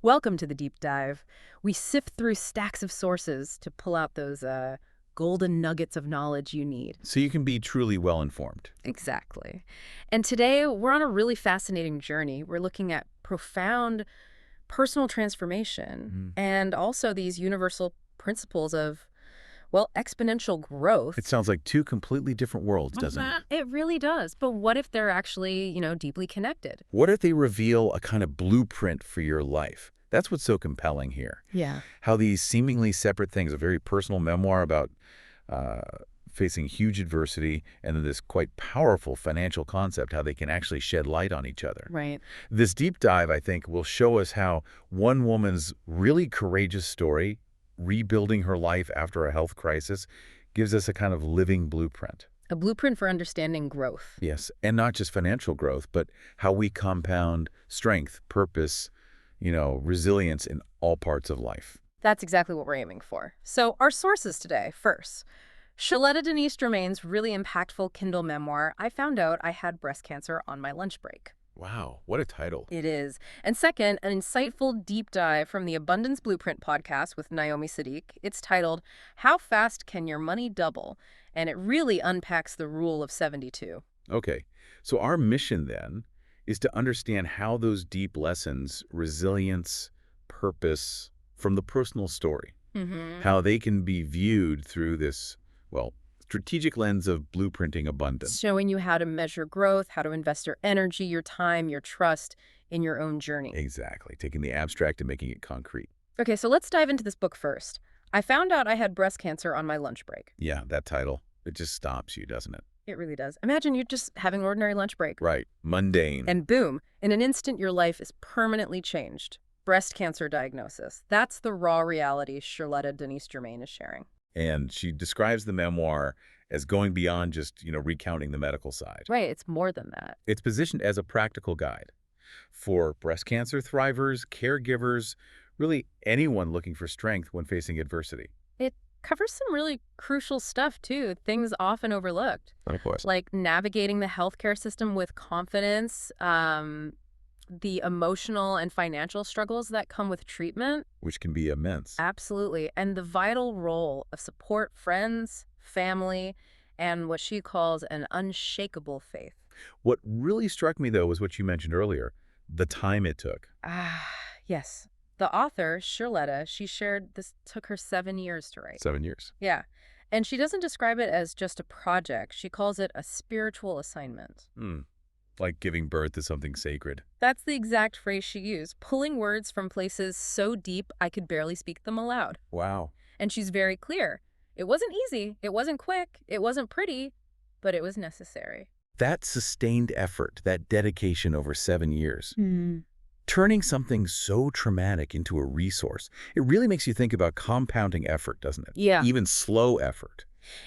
Welcome to the deep dive. We sift through stacks of sources to pull out those golden nuggets of knowledge you need. So you can be truly well-informed. Exactly. And today we're on a really fascinating journey. We're looking at profound personal transformation and also these universal principles of, well, exponential growth. It sounds like two completely different worlds, doesn't it? It really does. But what if they're actually, deeply connected? What if they reveal a kind of blueprint for your life? That's what's so compelling here. Yeah. How these seemingly separate things, a very personal memoir about uh, facing huge adversity, and then this quite powerful financial concept, how they can actually shed light on each other. Right. This deep dive, I think, will show us how one woman's really courageous story, rebuilding her life after a health crisis, gives us a kind of living blueprint. A blueprint for understanding growth. Yes, and not just financial growth, but how we compound strength, purpose, resilience in all parts of life. That's exactly what we're aiming for. So our sources today. First, Shaletta Denise Germain's really impactful Kindle memoir, I Found Out I Had Breast Cancer on My Lunch Break. Wow, what a title. It is. And second, an insightful deep dive from the Abundance Blueprint podcast with Naomi Saadiq. It's titled, How Fast Can Your Money Double? And it really unpacks the rule of 72. Okay, so our mission then is to understand how those deep lessons, resilience, purpose, from the personal story, how they can be viewed through this, well, strategic lens of blueprinting abundance. Showing you how to measure growth, how to invest your energy, your time, your trust in your own journey. Exactly, taking the abstract and making it concrete. Okay, so let's dive into this book first. I Found Out I Had Breast Cancer on My Lunch Break. Yeah, that title, it just stops you, doesn't it? It really does. Imagine you're just having an ordinary lunch break. Right, mundane. And boom, in an instant, your life is permanently changed. Breast cancer diagnosis. That's the raw reality Shaletta Denise Germain is sharing. And she describes the memoir as going beyond just, recounting the medical side. Right, it's more than that. It's positioned as a practical guide for breast cancer thrivers, caregivers, really anyone looking for strength when facing adversity. It covers some really crucial stuff, too, things often overlooked. Of course. Like navigating the healthcare system with confidence, the emotional and financial struggles that come with treatment. Which can be immense. Absolutely. And the vital role of support friends, family, and what she calls an unshakable faith. What really struck me, though, was what you mentioned earlier, the time it took. Yes. The author, Shaletta, she shared this took her 7 years to write. 7 years. Yeah. And she doesn't describe it as just a project. She calls it a spiritual assignment. Like giving birth to something sacred. That's the exact phrase she used, pulling words from places so deep I could barely speak them aloud. Wow. And she's very clear. It wasn't easy, it wasn't quick, it wasn't pretty, but it was necessary. That sustained effort, that dedication over 7 years, turning something so traumatic into a resource, it really makes you think about compounding effort, doesn't it? Yeah. Even slow effort.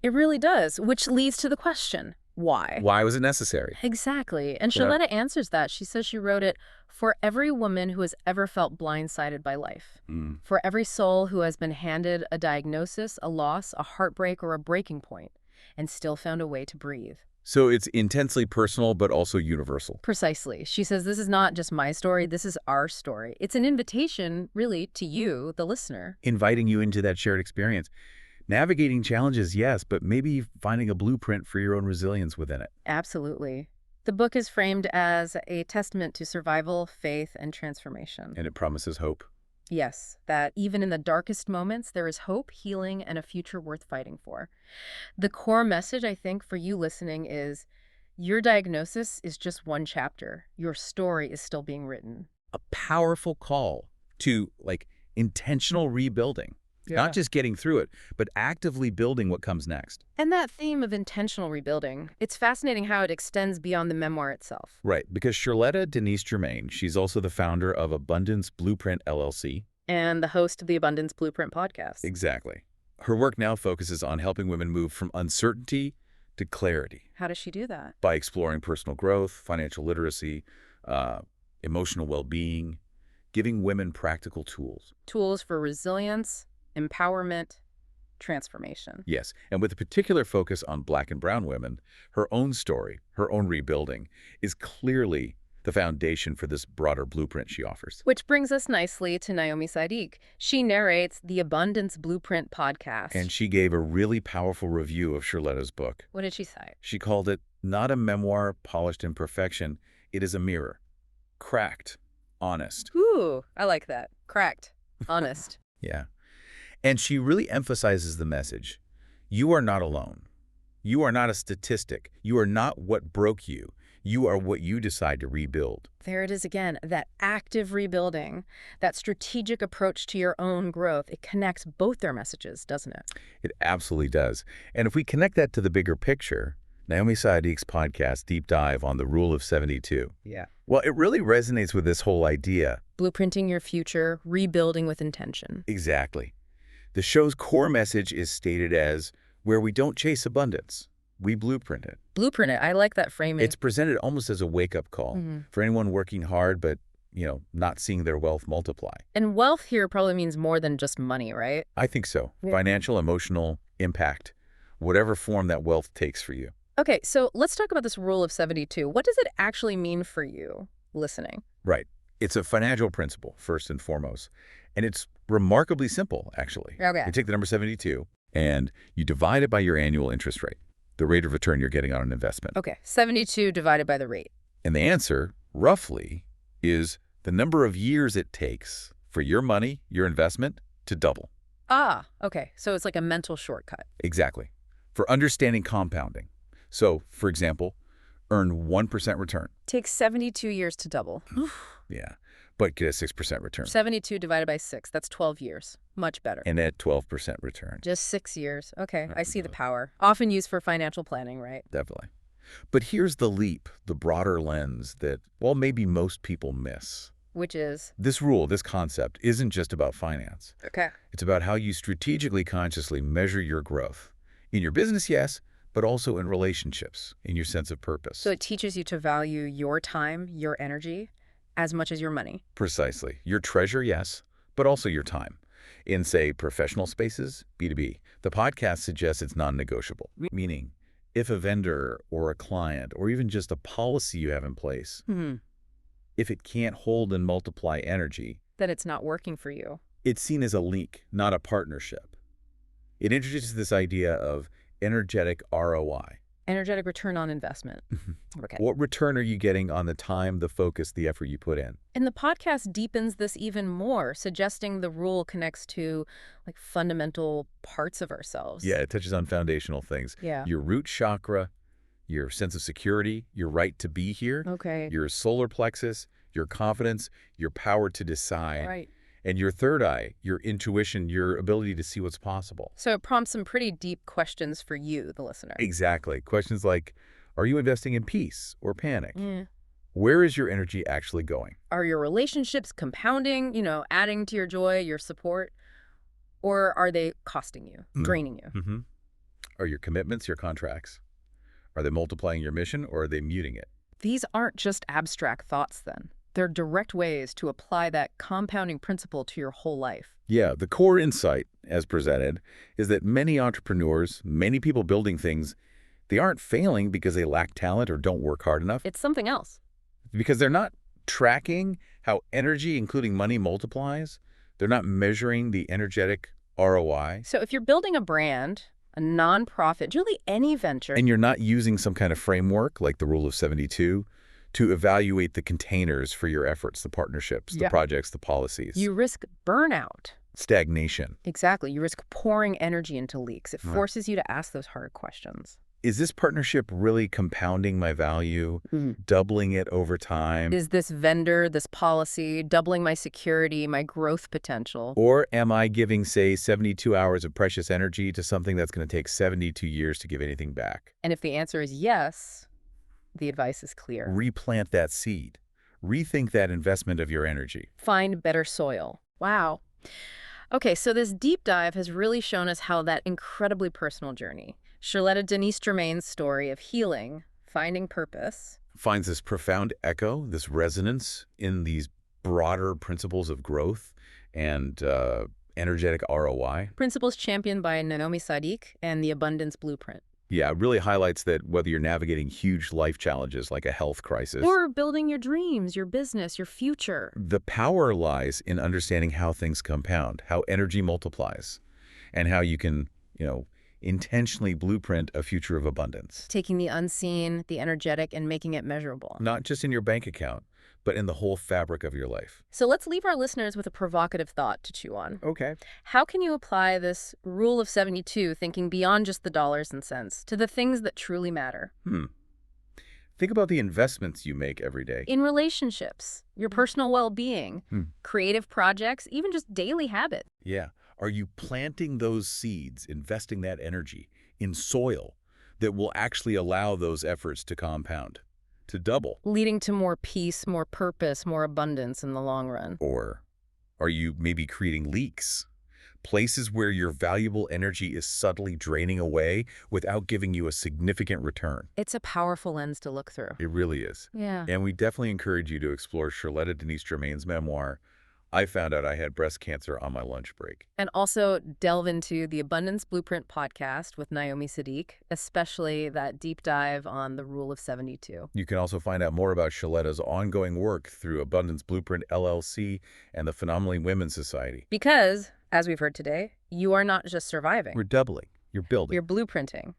It really does, which leads to the question, why? Why was it necessary? Exactly. And Yeah. Shaletta answers that. She says she wrote it for every woman who has ever felt blindsided by life, for every soul who has been handed a diagnosis, a loss, a heartbreak, or a breaking point, and still found a way to breathe. So it's intensely personal, but also universal. Precisely. She says this is not just my story, this is our story. It's an invitation, really, to you, the listener. Inviting you into that shared experience. Navigating challenges, yes, but maybe finding a blueprint for your own resilience within it. Absolutely. The book is framed as a testament to survival, faith, and transformation. And it promises hope. Yes, that even in the darkest moments, there is hope, healing, and a future worth fighting for. The core message, I think, for you listening is your diagnosis is just one chapter. Your story is still being written. A powerful call to, intentional rebuilding. Not just getting through it, but actively building what comes next. And that theme of intentional rebuilding, it's fascinating how it extends beyond the memoir itself. Right, because Shaletta Denise Germain, she's also the founder of Abundance Blueprint, LLC. And the host of the Abundance Blueprint podcast. Exactly. Her work now focuses on helping women move from uncertainty to clarity. How does she do that? By exploring personal growth, financial literacy, emotional well-being, giving women practical tools. Tools for resilience, empowerment, transformation. Yes, and with a particular focus on Black and brown women, her own story, her own rebuilding, is clearly the foundation for this broader blueprint she offers. Which brings us nicely to Naomi Saadiq. She narrates the Abundance Blueprint podcast. And she gave a really powerful review of Charletta's book. What did she say? She called it not a memoir polished in perfection. It is a mirror. Cracked. Honest. Ooh, I like that. Cracked. Honest. Yeah. And she really emphasizes the message. You are not alone. You are not a statistic. You are not what broke you. You are what you decide to rebuild. There it is again, that active rebuilding, that strategic approach to your own growth. It connects both their messages, doesn't it? It absolutely does. And if we connect that to the bigger picture, Naomi Saadiq's podcast Deep Dive on the Rule of 72. Yeah. Well, it really resonates with this whole idea. Blueprinting your future, rebuilding with intention. Exactly. The show's core message is stated as, where we don't chase abundance, we blueprint it. Blueprint it. I like that framing. It's presented almost as a wake-up call for anyone working hard but, not seeing their wealth multiply. And wealth here probably means more than just money, right? I think so. Yeah. Financial, emotional, impact, whatever form that wealth takes for you. Okay, so let's talk about this rule of 72. What does it actually mean for you listening? Right. It's a financial principle, first and foremost. And it's remarkably simple, actually. Okay. You take the number 72 and you divide it by your annual interest rate, the rate of return you're getting on an investment. Okay, 72 divided by the rate. And the answer, roughly, is the number of years it takes for your money, your investment, to double. Ah, okay. So it's like a mental shortcut. Exactly. For understanding compounding. So, for example, earn 1% return. Takes 72 years to double. Yeah, but get a 6% return. 72 divided by 6, that's 12 years. Much better. And at 12% return. Just 6 years. Okay, I see the power. Often used for financial planning, right? Definitely. But here's the leap, the broader lens that, well, maybe most people miss. Which is? This rule, this concept, isn't just about finance. Okay. It's about how you strategically, consciously measure your growth. In your business, yes, but also in relationships, in your sense of purpose. So it teaches you to value your time, your energy, as much as your money. Precisely. Your treasure, yes, but also your time. In, say, professional spaces, B2B, the podcast suggests it's non-negotiable. Meaning, if a vendor or a client or even just a policy you have in place, if it can't hold and multiply energy, then it's not working for you. It's seen as a leak, not a partnership. It introduces this idea of energetic ROI. Energetic return on investment. Okay. What return are you getting on the time, the focus, the effort you put in? And the podcast deepens this even more, suggesting the rule connects to like fundamental parts of ourselves. Yeah, it touches on foundational things. Yeah. Your root chakra, your sense of security, your right to be here, Okay. your solar plexus, your confidence, your power to decide, Right. and your third eye, your intuition, your ability to see what's possible. So it prompts some pretty deep questions for you, the listener. Exactly. Questions like, are you investing in peace or panic? Yeah. Where is your energy actually going? Are your relationships compounding, adding to your joy, your support? Or are they costing you, draining you? Are your commitments, your contracts, are they multiplying your mission or are they muting it? These aren't just abstract thoughts then. They're direct ways to apply that compounding principle to your whole life. Yeah, the core insight, as presented, is that many entrepreneurs, many people building things, they aren't failing because they lack talent or don't work hard enough. It's something else. Because they're not tracking how energy, including money, multiplies. They're not measuring the energetic ROI. So if you're building a brand, a nonprofit, really any venture, And you're not using some kind of framework like the Rule of 72 to evaluate the containers for your efforts, the partnerships, the projects, the policies. you risk burnout. Stagnation. Exactly. You risk pouring energy into leaks. It forces you to ask those hard questions. Is this partnership really compounding my value, doubling it over time? Is this vendor, this policy, doubling my security, my growth potential? Or am I giving, say, 72 hours of precious energy to something that's going to take 72 years to give anything back? And if the answer is yes, the advice is clear. Replant that seed. Rethink that investment of your energy. Find better soil. Wow. Okay, so this deep dive has really shown us how that incredibly personal journey, Charletta Denise Germain's story of healing, finding purpose, Finds this profound echo, this resonance in these broader principles of growth and energetic ROI. principles championed by Naomi Saadiq and the Abundance Blueprint. Yeah, it really highlights that whether you're navigating huge life challenges like a health crisis, Or building your dreams, your business, your future. the power lies in understanding how things compound, how energy multiplies, and how you can, you know, intentionally blueprint a future of abundance. Taking the unseen, the energetic, and making it measurable. Not just in your bank account, but in the whole fabric of your life. So let's leave our listeners with a provocative thought to chew on. Okay. How can you apply this rule of 72, thinking beyond just the dollars and cents, to the things that truly matter? Think about the investments you make every day. In relationships, your personal well-being, creative projects, even just daily habits. Yeah. Are you planting those seeds, investing that energy in soil that will actually allow those efforts to compound, to double? Leading to more peace, more purpose, more abundance in the long run. Or are you maybe creating leaks? Places where your valuable energy is subtly draining away without giving you a significant return. It's a powerful lens to look through. It really is. Yeah. And we definitely encourage you to explore Charlotte Denise Germain's memoir, I Found Out I Had Breast Cancer on My Lunch Break. And also delve into the Abundance Blueprint podcast with Naomi Saadiq, especially that deep dive on the Rule of 72. You can also find out more about Charlotta's ongoing work through Abundance Blueprint LLC and the Phenomenally Women Society. Because, as we've heard today, you are not just surviving. We're doubling. You're building. You're blueprinting.